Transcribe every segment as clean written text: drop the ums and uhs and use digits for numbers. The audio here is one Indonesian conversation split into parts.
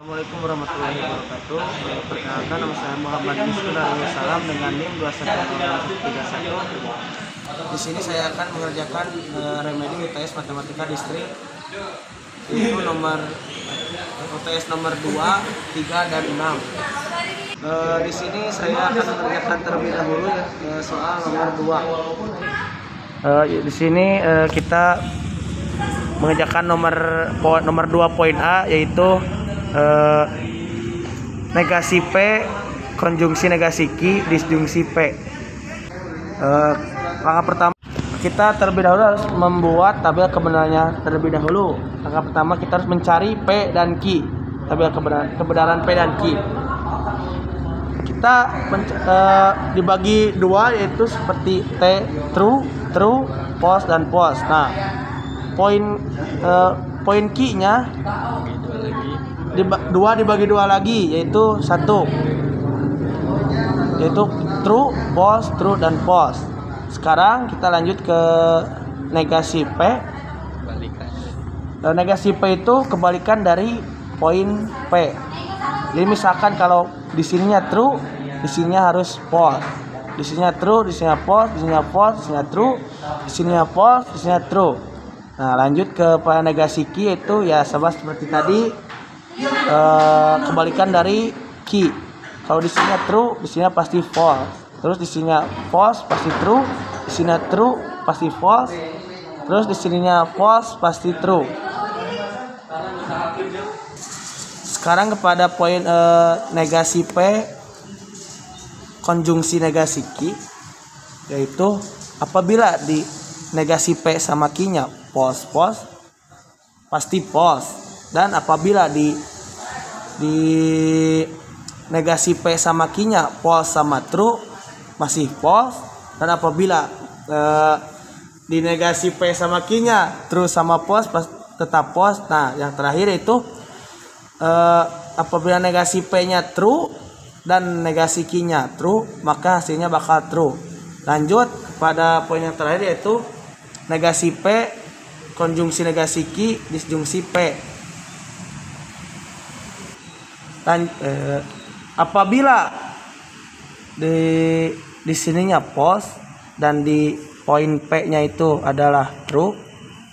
Assalamualaikum warahmatullahi wabarakatuh. Perkenalkan, nama saya Muhammad Yusuf dengan NIM 213131. Di sini saya akan mengerjakan remedi UTS Matematika Distrik, itu UTS nomor 2, 3, dan 6. Di sini saya akan mengerjakan terlebih dahulu soal nomor 2. Di sini kita mengerjakan nomor 2 poin A, yaitu negasi P, konjungsi negasi Q, disjungsi P. Langkah pertama, kita terlebih dahulu harus membuat tabel kebenarannya terlebih dahulu. Langkah pertama, kita harus mencari P dan Q, tabel kebenaran P dan Q. Kita dibagi dua, yaitu seperti T, true, false, dan false. Nah, poin Q-nya dua dibagi dua lagi, yaitu 1, yaitu true, dan false. Sekarang kita lanjut ke negasi P. Negasi P itu kebalikan dari poin P. Jadi misalkan kalau di sininya true, di sininya harus false. Di sininya true, di sininya false, di sininya false, di sininya true, di sininya false, di sininya true. Nah, lanjut ke pada negasi Q, itu ya sama seperti tadi, kebalikan dari Q. Kalau di sini true, di sini pasti false. Terus di sini false pasti true, di sini true pasti false. Terus di sininya false pasti true. Sekarang kepada poin negasi P, konjungsi negasi Q, yaitu apabila di negasi P sama Q-nya false pasti false. Dan apabila di negasi P sama Q-nya false sama true masih false. Dan apabila di negasi P sama Q-nya true sama false tetap false. Nah, yang terakhir itu apabila negasi P-nya true dan negasi Q-nya true, maka hasilnya bakal true. Lanjut pada poin yang terakhir, yaitu negasi P, konjungsi negasi Q, disjungsi P. Apabila di sininya false dan di poin P-nya itu adalah true,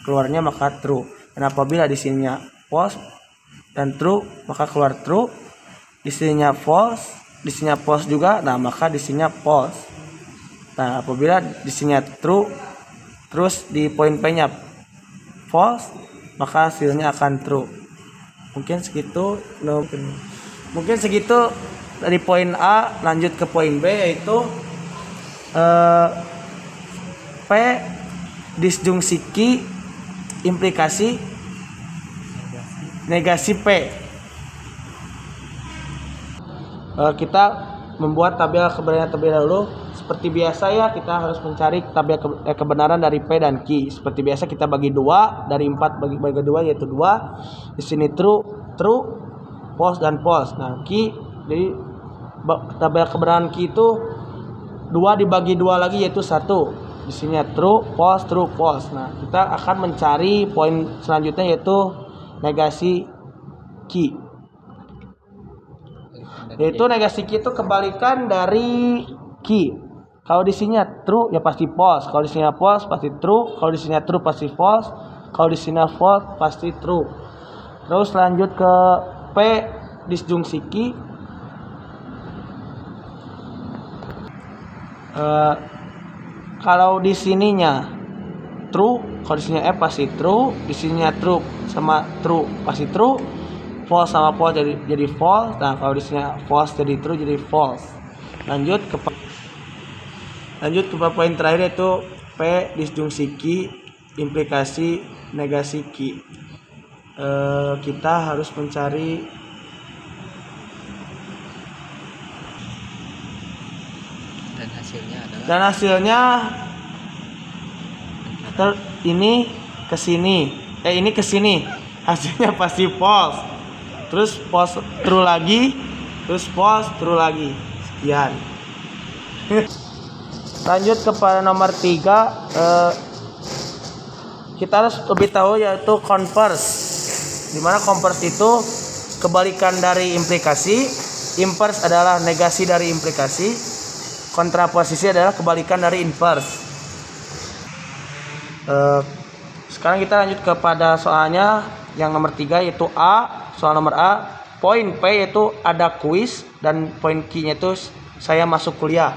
keluarnya maka true. Dan apabila di sininya false dan true, maka keluar true. Di sininya false, di sininya false juga, nah maka di sininya false. Nah, apabila di sininya true terus di poin P-nya false, maka hasilnya akan true. Mungkin segitu dari poin A. Lanjut ke poin B, yaitu P disjungsi Q, implikasi negasi P. Kita membuat tabel kebenaran terlebih dahulu. Seperti biasa ya, kita harus mencari tabel kebenaran dari P dan Q. Seperti biasa kita bagi 2, dari 4 bagi 2, yaitu 2. Di sini true, false, dan false. Nah, Q, jadi tabel kebenaran Q itu 2 dibagi 2 lagi, yaitu 1. Di sini true, false. Nah, kita akan mencari poin selanjutnya, yaitu negasi Q. Yaitu negasi Q itu kebalikan dari Q. Kalau di sini true ya pasti false. Kalau di sini false pasti true. Kalau di sini true pasti false. Kalau di sini false pasti true. Terus lanjut ke P disjungsi Q. Kalau di sininya true, kalau di sini F pasti true. Di sininya true sama true pasti true. False sama false jadi false. Nah, kalau di sini false jadi true, jadi false. Lanjut ke poin terakhir, yaitu P disjungsi Q, implikasi negasi Q. Kita harus mencari dan hasilnya ini ke sini, hasilnya pasti false. Terus false true lagi, terus false true lagi. Sekian. Lanjut kepada nomor 3, kita harus lebih tahu, yaitu converse. Dimana converse itu kebalikan dari implikasi. Inverse adalah negasi dari implikasi. Kontraposisi adalah kebalikan dari inverse. Sekarang kita lanjut kepada soalnya yang nomor 3, yaitu A. Soal nomor A, poin P yaitu ada kuis, dan poin Q-nya itu saya masuk kuliah.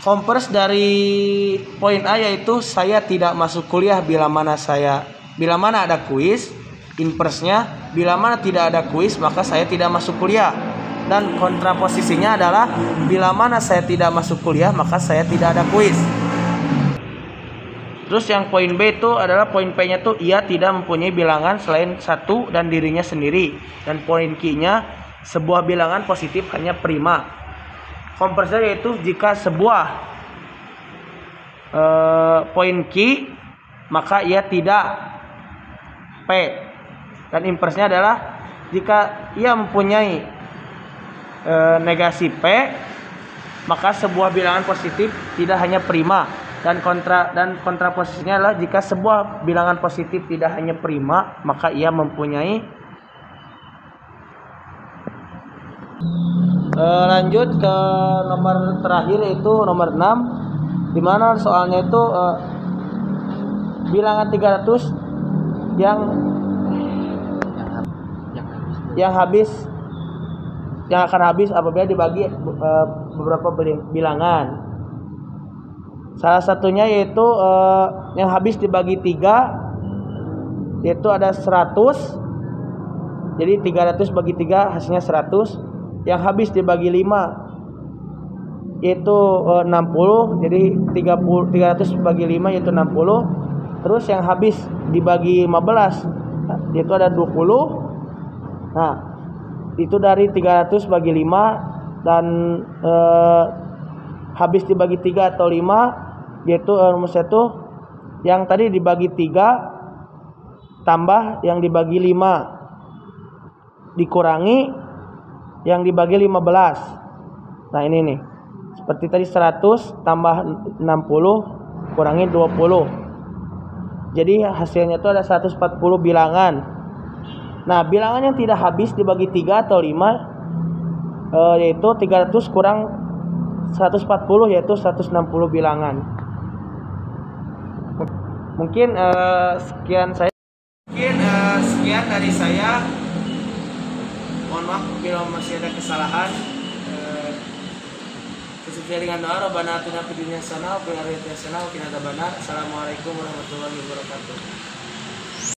Konvers dari poin A yaitu saya tidak masuk kuliah bila mana ada kuis. Inversnya, bila mana tidak ada kuis maka saya tidak masuk kuliah. Dan kontraposisinya adalah bila mana saya tidak masuk kuliah maka saya tidak ada kuis. Terus yang poin B itu adalah poin P-nya tuh ia tidak mempunyai bilangan selain satu dan dirinya sendiri. Dan poin Q-nya sebuah bilangan positif hanya prima. Konversnya yaitu jika sebuah poin Q maka ia tidak P. Dan inversnya adalah jika ia mempunyai negasi P maka sebuah bilangan positif tidak hanya prima. Dan kontraposisinya adalah jika sebuah bilangan positif tidak hanya prima maka ia mempunyai. Lanjut ke nomor terakhir yaitu nomor 6, dimana soalnya itu bilangan 300 yang akan habis apabila dibagi beberapa bilangan. Salah satunya yaitu yang habis dibagi 3 yaitu ada 100. Jadi 300 bagi 3 hasilnya 100. Yang habis dibagi 5 yaitu 60. Jadi 300 bagi 5 yaitu 60. Terus yang habis dibagi 15 yaitu ada 20. Nah, itu dari 300 bagi 5 dan habis dibagi 3 atau 5 yaitu rumusnya itu yang tadi dibagi 3 tambah yang dibagi 5 dikurangi yang dibagi 15. Nah ini nih, seperti tadi 100 tambah 60 kurangi 20. Jadi hasilnya itu ada 140 bilangan. Nah bilangan yang tidak habis dibagi 3 atau 5 yaitu 300 kurang 140 yaitu 160 bilangan. Mungkin sekian dari saya. Mohon maaf bila masih ada kesalahan. Sesuai dengan doa, Rabbana atina fid dunya hasanah wa fil akhirati hasanah wa qina adzabannar. Assalamualaikum warahmatullahi wabarakatuh.